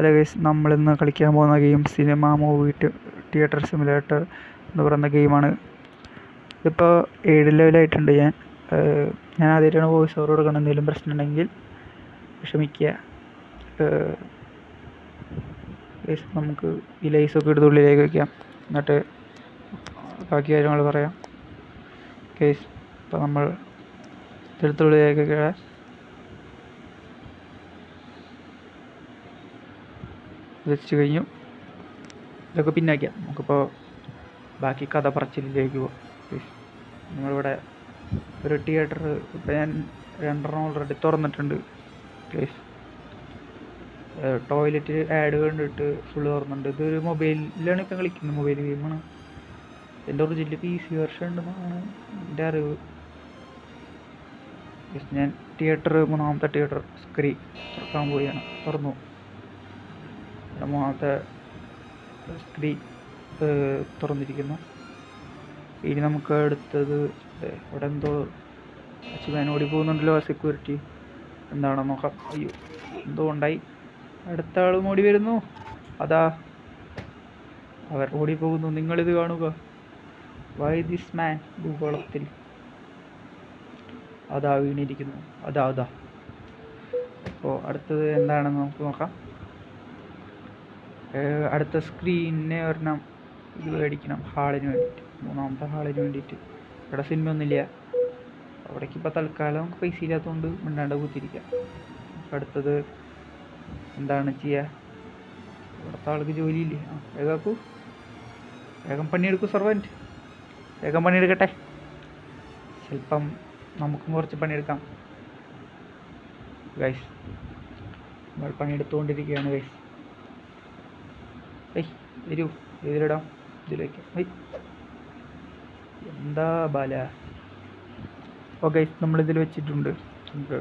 Hello guys, നമ്മളിന്ന് കളിക്കാൻ പോകുന്ന game cinema movie theatre simulator എന്ന് പറയുന്ന ഗെയിമാണ്. ഇതിപ്പോൾ 7 ലെവലായിട്ടുണ്ട്. ഞാൻ ആദ്യമായിട്ടാണ് വോയിസ് ഓവർ കൊടുക്കണം. എന്തെങ്കിലും പ്രശ്നം ഉണ്ടെങ്കിൽ ക്ഷമിക്കുക. ഗൈസ്, നമുക്ക് ഈ ലൈസൊക്കെ എടുത്ത് ഉള്ളിലേക്ക് വയ്ക്കാം, എന്നിട്ട് ബാക്കി കാര്യങ്ങൾ പറയാം. ഗൈസ്, ഇപ്പോൾ നമ്മൾ എടുത്തുള്ളിലേക്കൊക്കെ വെച്ച് കഴിഞ്ഞു. ഇതൊക്കെ പിന്നാക്കിയാൽ നമുക്കിപ്പോൾ ബാക്കി കഥ പറച്ചിലേക്ക് പോകാം. നമ്മളിവിടെ ഒരു തിയേറ്റർ ഇപ്പോൾ ഞാൻ 2 ഓൾറെഡി തുറന്നിട്ടുണ്ട്. ടോയ്ലറ്റ് ആഡ് കണ്ടിട്ട് ഫുള്ള് തുറന്നിട്ടുണ്ട്. ഇതൊരു മൊബൈലിലാണ് ഇപ്പം കളിക്കുന്നത്, മൊബൈൽ ഗെയിമാണ്. എൻ്റെ ഒറിജിനൽ PC വെർഷൻ ഉണ്ടെന്നാണ് എൻ്റെ അറിവ്. ഞാൻ തിയേറ്റർ 3ാമത്തെ തിയേറ്റർ സ്ക്രീൻ തുറക്കാൻ പോവുകയാണ്. തുറന്നു. 3ാമത്തെ സ്ക്രീൻ തുറന്നിരിക്കുന്നു. ഇനി നമുക്ക് അടുത്തത് ഇവിടെ എന്തോ അച്ഛൻ ഓടി പോകുന്നുണ്ടല്ലോ. സെക്യൂരിറ്റി എന്താണെന്ന് നോക്കാം. അയ്യോ, എന്തോ ഉണ്ടായി. അടുത്ത ആളും ഓടി വരുന്നു. അതാ അവർ ഓടിപ്പോകുന്നു. നിങ്ങളിത് കാണുക. വൈ ദിസ് മാൻ ഭൂഗോളത്തിൽ അതാ വീണിരിക്കുന്നു. അതാ അപ്പോൾ അടുത്തത് എന്താണെന്ന് നമുക്ക് നോക്കാം. അടുത്ത സ്ക്രീനിന് ഒരെണ്ണം ഇത് മേടിക്കണം, ഹാളിന് വേണ്ടിയിട്ട്, 3ാമത്തെ ഹാളിന് വേണ്ടിയിട്ട്. ഇവിടെ സിനിമ ഒന്നുമില്ല. അവിടേക്ക് ഇപ്പോൾ തൽക്കാലം നമുക്ക് പൈസ ഇല്ലാത്തതുകൊണ്ട് മിണ്ടാണ്ട് കൂത്തിരിക്കാം. അടുത്തത് എന്താണ് ചെയ്യുക? ഇവിടുത്തെ ആൾക്ക് ജോലിയില്ലേ? വേഗാക്കൂ, വേഗം പണിയെടുക്കൂ സർവൻറ്റ്, വേഗം പണിയെടുക്കട്ടെ. ചിലപ്പം നമുക്കും കുറച്ച് പണിയെടുക്കാം. ഗൈസ്, നമ്മൾ പണിയെടുത്തുകൊണ്ടിരിക്കുകയാണ് ഗൈസ്. വരൂ, ഇതിലിടാം, ഇതിലേക്ക്. എന്താ ബാല. ഓ ഗൈസ്, നമ്മളിതിൽ വെച്ചിട്ടുണ്ട്. നമുക്ക്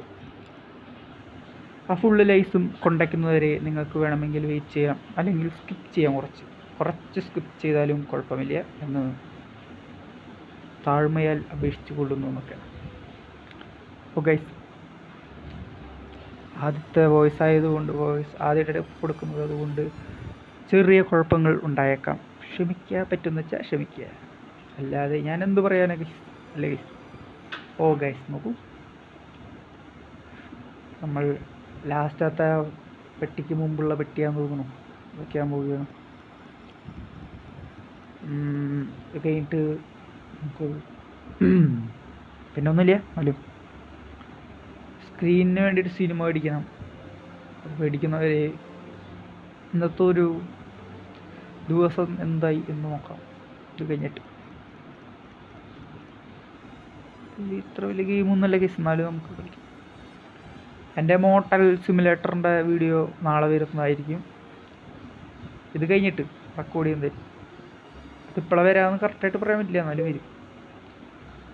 ആ ഫുള്ള് ലൈസും കൊണ്ടയ്ക്കുന്നവരെ നിങ്ങൾക്ക് വേണമെങ്കിൽ വെയിറ്റ് ചെയ്യാം, അല്ലെങ്കിൽ സ്കിപ്പ് ചെയ്യാം. കുറച്ച് സ്കിപ്പ് ചെയ്താലും കുഴപ്പമില്ല എന്ന് താഴ്മയാൽ അപേക്ഷിച്ച് കൊള്ളുന്നു എന്നൊക്കെ. ഓ ഗൈസ്, ആദ്യത്തെ വോയിസ് ആയതുകൊണ്ട്, വോയിസ് ആദ്യമായിട്ട് കൊടുക്കുന്നത് അതുകൊണ്ട് ചെറിയ കുഴപ്പങ്ങൾ ഉണ്ടായേക്കാം. ക്ഷമിക്കുക, പറ്റുന്ന വെച്ചാൽ ക്ഷമിക്കുക, അല്ലാതെ ഞാൻ എന്ത് പറയാനാ ഗൈസ്, അല്ലേ ഗൈസ്? ഓ ഗൈസ്, നോക്കൂ, നമ്മൾ ലാസ്റ്റത്തെ പെട്ടിക്ക് മുമ്പുള്ള പെട്ടിയാന്ന് തോന്നുന്നു, വയ്ക്കാൻ പോവുകയാണ്. ഇത് കഴിഞ്ഞിട്ട് നമുക്ക് പിന്നെ ഒന്നുമില്ല. എന്നാലും സ്ക്രീനിന് വേണ്ടിയിട്ട് സിനിമ മേടിക്കണം. മേടിക്കുന്നവരെ ഇന്നത്തെ ഒരു ദിവസം എന്തായി എന്ന് നോക്കാം. ഇത് കഴിഞ്ഞിട്ട് ഇത്ര വലിയ ഗെയിമൊന്നുമല്ല ഗെയിം, എന്നാലും നമുക്ക് കളിക്കാം. എൻ്റെ മോട്ടൽ സിമുലേറ്ററിൻ്റെ വീഡിയോ നാളെ വരുന്നതായിരിക്കും. ഇത് കഴിഞ്ഞിട്ട് റെക്കോർഡ് ചെയ്യുന്നത്. ഇതിപ്പോഴാണ് വരാമെന്ന് കറക്റ്റായിട്ട് പറയാൻ പറ്റില്ല, എന്നാലും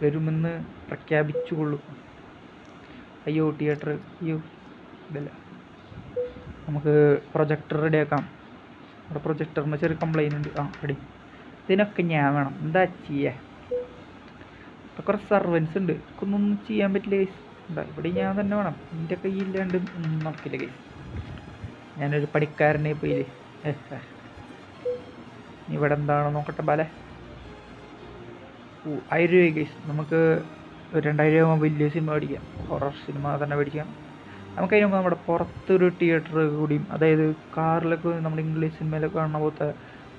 വരുമെന്ന് പ്രഖ്യാപിച്ചു കൊള്ളും. അയ്യോ തിയേറ്റർ, അയ്യോ ഇതല്ല. നമുക്ക് പ്രൊജക്ടർ റെഡിയാക്കാം. അവിടെ പ്രൊജക്ടറിന് ചെറിയ കംപ്ലൈൻറ്റ് ഉണ്ട്. റെഡി. ഇതിനൊക്കെ ഞാൻ വേണം, എന്താ ചെയ്യുക? ഇപ്പോൾ കുറച്ച് സർവൻസ് ഉണ്ട്, ഒന്നും ചെയ്യാൻ പറ്റില്ല കേസ്. ഇവിടെ ഞാൻ തന്നെ വേണം. എൻ്റെ കയ്യില്ലാണ്ട് ഒന്നും നടക്കില്ല കേസ്. ഞാനൊരു പണിക്കാരനെ പോയില്ലേ. ഇവിടെ എന്താണോ നോക്കട്ടെ ബാലെ. 1000 രൂപ കേസ്. നമുക്ക് 2000 രൂപ വലിയ സിനിമ മേടിക്കാം, ഹൊറർ സിനിമ തന്നെ മേടിക്കാം. നമുക്ക് അതിന് നമ്മുടെ പുറത്തൊരു തിയേറ്റർ കൂടിയും, അതായത് കാറിലൊക്കെ നമ്മുടെ ഇംഗ്ലീഷ് സിനിമയിലൊക്കെ കാണുന്ന പോലത്തെ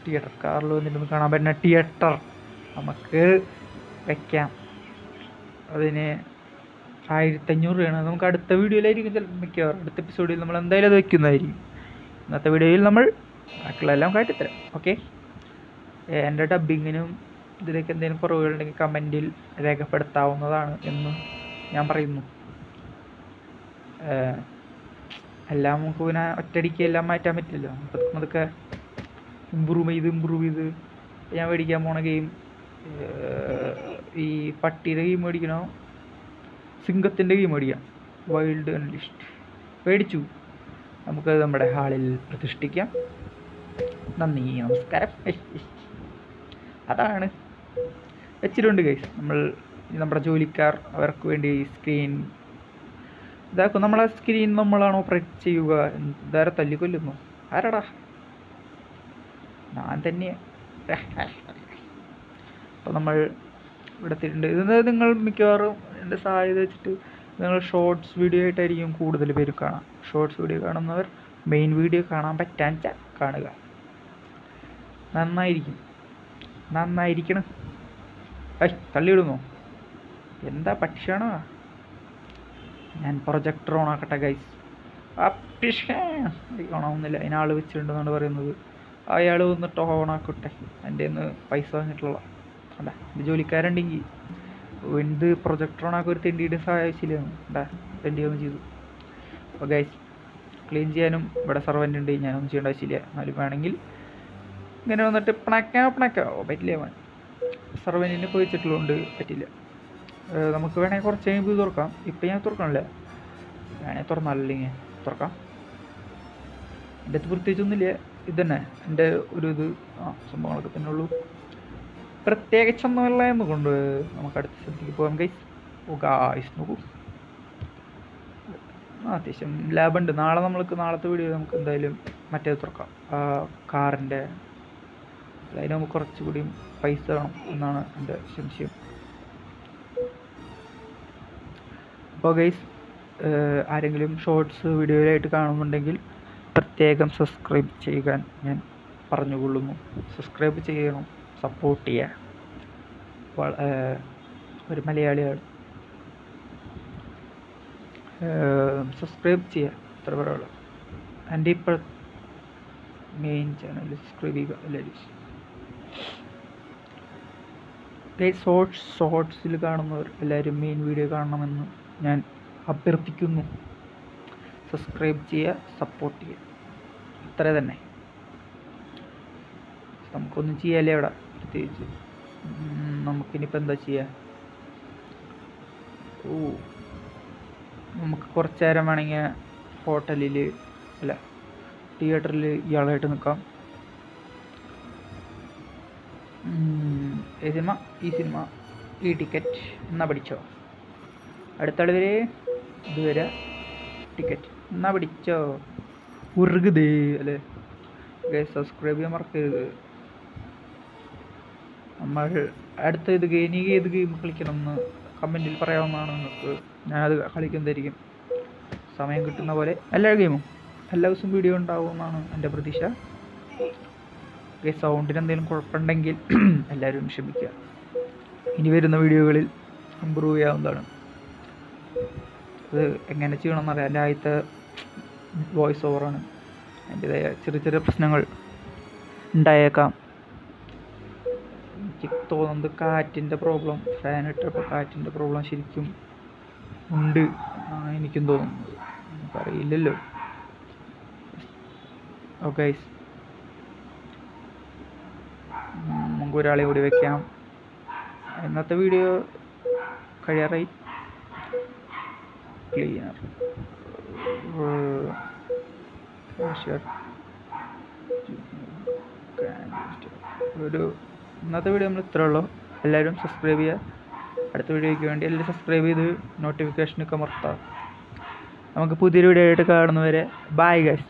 തിയേറ്റർ, കാറിൽ വന്നിട്ടൊന്ന് കാണാൻ പറ്റുന്ന തിയേറ്റർ നമുക്ക് വയ്ക്കാം. അതിന് 1500 രൂപയാണ്. നമുക്ക് അടുത്ത വീഡിയോയിലായിരിക്കും ചിലപ്പോൾ മിക്കവാറും, അടുത്ത എപ്പിസോഡിൽ നമ്മൾ എന്തായാലും അത് വയ്ക്കുന്നതായിരിക്കും. ഇന്നത്തെ വീഡിയോയിൽ നമ്മൾ ബാക്കിയുള്ളതെല്ലാം കാട്ടിത്തരാം. ഓക്കെ, എൻ്റെ ഡബ്ബിങ്ങിനും ഇതിലേക്ക് എന്തെങ്കിലും കുറവുകളുണ്ടെങ്കിൽ കമൻറ്റിൽ രേഖപ്പെടുത്താവുന്നതാണ് എന്ന് ഞാൻ പറയുന്നു. എല്ലാം നമുക്ക് പിന്നെ ഒറ്റയടിക്ക് എല്ലാം മാറ്റാൻ പറ്റില്ലല്ലോ. അതൊക്കെ ഇമ്പ്രൂവ് ചെയ്ത് ഞാൻ മേടിക്കാൻ പോണ ഗെയിം ഈ പട്ടിയുടെ ഗെയിം മേടിക്കണോ, സിംഗത്തിൻ്റെ ഗെയിം മേടിക്കാം. വൈൽഡ് അൺലിസ്റ്റ് മേടിച്ചു. നമുക്കത് നമ്മുടെ ഹാളിൽ പ്രതിഷ്ഠിക്കാം. നന്ദി, നമസ്കാരം. അതാണ് വെച്ചിട്ടുണ്ട് ഗൈസ്. നമ്മുടെ ജോലിക്കാർ അവർക്ക് വേണ്ടി സ്ക്രീൻ ഇതാക്കും. നമ്മളെ സ്ക്രീൻ നമ്മളാണ് ഓപ്പറേറ്റ് ചെയ്യുക. ഇതാരെ തല്ലിക്കൊല്ലുന്നു. ആരാടാ? ഞാൻ തന്നെ. അപ്പോൾ നമ്മൾ ഇവിടെ എത്തിയിട്ടുണ്ട്. ഇത് നിങ്ങൾ മിക്കവാറും എൻ്റെ സാധ്യത വെച്ചിട്ട് നിങ്ങൾ ഷോർട്സ് വീഡിയോ ആയിട്ടായിരിക്കും കൂടുതൽ പേര് കാണാം. ഷോർട്സ് വീഡിയോ കാണുന്നവർ മെയിൻ വീഡിയോ കാണാൻ പറ്റാൻ കാണുക. നന്നായിരിക്കണം. തള്ളിയിടുന്നോ? എന്താ പക്ഷിയാണോ? ഞാൻ പ്രൊജക്ടർ ഓണാക്കട്ടെ ഗൈസ്. ഓണാവുന്നില്ല, അതിനാൾ വെച്ചിട്ടുണ്ടെന്നാണ് പറയുന്നത്. അയാൾ വന്നിട്ട് ഓണാക്കട്ടെ. എൻ്റെ നിന്ന് പൈസ വാങ്ങിയിട്ടുള്ള അല്ല, ഇത് ജോലിക്കാരുണ്ടെങ്കിൽ എന്ത് പ്രൊജക്ടർ ഓണാക്കി ഒരു തെണ്ടിയുടെ സഹായിച്ചില്ലായിരുന്നു. തെണ്ടിയൊന്നും ചെയ്തു. അപ്പോൾ ഗൈസ് ക്ലീൻ ചെയ്യാനും ഇവിടെ സർവൻ്റ് ഉണ്ട്, ഞാനൊന്നും ചെയ്യേണ്ട ആവശ്യമില്ല. എന്നാലും വേണമെങ്കിൽ ഇങ്ങനെ വന്നിട്ട് പിണക്കാ പറ്റില്ല. സർവൻറ്റിനെ പോയിച്ചിട്ടുള്ളതുകൊണ്ട് പറ്റില്ല. നമുക്ക് വേണമെങ്കിൽ കുറച്ച് കഴിയുമ്പോൾ ഇത് തുറക്കാം. ഇപ്പം ഞാൻ തുറക്കണില്ല, വേണമെങ്കിൽ തുറന്നാലല്ലെങ്കിൽ തുറക്കാം. എൻ്റെ അടുത്ത് പ്രത്യേകിച്ചൊന്നുമില്ല, ഇത് തന്നെ എൻ്റെ ഒരു സംഭവങ്ങളൊക്കെ തന്നെ ഉള്ളൂ. പ്രത്യേകിച്ചൊന്നുമില്ല എന്നുകൊണ്ട് നമുക്ക് അടുത്ത സ്ഥലത്തേക്ക് പോകാം ഗൈസ്. നോക്കൂ, അത്യാവശ്യം ലാബുണ്ട്. നാളത്തെ വീഡിയോ നമുക്ക് എന്തായാലും മറ്റേത് തുറക്കാം, കാറിൻ്റെ. അതിന് നമുക്ക് കുറച്ചുകൂടി പൈസ വേണം എന്നാണ് എൻ്റെ സംശയം. അപ്പോൾ ഗൈസ് ആരെങ്കിലും ഷോർട്സ് വീഡിയോയിലായിട്ട് കാണുന്നുണ്ടെങ്കിൽ പ്രത്യേകം സബ്സ്ക്രൈബ് ചെയ്യാൻ ഞാൻ പറഞ്ഞുകൊള്ളുന്നു. സബ്സ്ക്രൈബ് ചെയ്യണം, സപ്പോർട്ട് ചെയ്യുക. ഒരു മലയാളിയാണ്, സബ്സ്ക്രൈബ് ചെയ്യുക, എത്ര പറയുള്ളൂ. എൻ്റെ ഇപ്പോൾ മെയിൻ ചാനൽ സബ്സ്ക്രൈബ് ചെയ്യുക എല്ലാവരും. ഷോർട്സിൽ കാണുന്നവർ എല്ലാവരും മെയിൻ വീഡിയോ കാണണമെന്ന് ഞാൻ അഭ്യർത്ഥിക്കുന്നു. സബ്സ്ക്രൈബ് ചെയ്യുക, സപ്പോർട്ട് ചെയ്യുക, ഇത്ര തന്നെ. നമുക്കൊന്നും ചെയ്യാല്ലേ അവിടെ പ്രത്യേകിച്ച്. നമുക്കിനിയിപ്പോൾ എന്താ ചെയ്യുക? നമുക്ക് കുറച്ച് നേരം വേണമെങ്കിൽ ഹോട്ടലിൽ തിയേറ്ററിൽ ഇയാളായിട്ട് നിൽക്കാം. ഈ സിനിമ ഈ ടിക്കറ്റ് എന്നാ പിടിച്ചോ. അടുത്ത വരെ ഇതുവരെ ടിക്കറ്റ് എന്നാ പിടിച്ചോ. ഉറുകുതേ അല്ലേ? സബ്സ്ക്രൈബ് ചെയ്യാൻ മറക്കരുത്. നമ്മൾ അടുത്ത ഏത് ഗെയിം കളിക്കണം എന്ന് കമൻറ്റിൽ പറയാവുന്നതാണ് നിങ്ങൾക്ക്. ഞാനത് കളിക്കുന്നതായിരിക്കും സമയം കിട്ടുന്ന പോലെ. എല്ലാ ദിവസവും വീഡിയോ ഉണ്ടാവുമെന്നാണ് എൻ്റെ പ്രതീക്ഷ. സൗണ്ടിന് എന്തെങ്കിലും കുഴപ്പമുണ്ടെങ്കിൽ എല്ലാവരും ക്ഷമിക്കുക. ഇനി വരുന്ന വീഡിയോകളിൽ ഇമ്പ്രൂവ് ചെയ്യാവുന്നതാണ്. അത് എങ്ങനെ ചെയ്യണമെന്നറിയാം. എൻ്റെ ആദ്യത്തെ വോയിസ് ഓവറാണ്. അതിൻ്റെതായ ചെറിയ പ്രശ്നങ്ങൾ ഉണ്ടായേക്കാം. എനിക്ക് തോന്നുന്നത് കാറ്റിൻ്റെ പ്രോബ്ലം, ഫാൻ ഇട്ടപ്പോൾ കാറ്റിൻ്റെ പ്രോബ്ലം ശരിക്കും ഉണ്ട് എന്നാണ് എനിക്കും തോന്നുന്നത്. നമുക്കറിയില്ലല്ലോ. ഓക്കെ, നമുക്ക് ഒരാളെ കൂടി വെക്കാം. ഇന്നത്തെ വീഡിയോ കഴിയാറായി. ക്ലീനർ ഇന്നത്തെ വീഡിയോ നമ്മൾ ഇത്രേ ഉള്ളൂ. എല്ലാവരും സബ്സ്ക്രൈബ് ചെയ്യുക. അടുത്ത വീഡിയോയ്ക്ക് വേണ്ടി എല്ലാവരും സബ്സ്ക്രൈബ് ചെയ്ത് നോട്ടിഫിക്കേഷനൊക്കെ അമർത്താം. നമുക്ക് പുതിയൊരു വീഡിയോ ആയിട്ട് കാണുന്നവരെ ബൈ ഗൈസ്.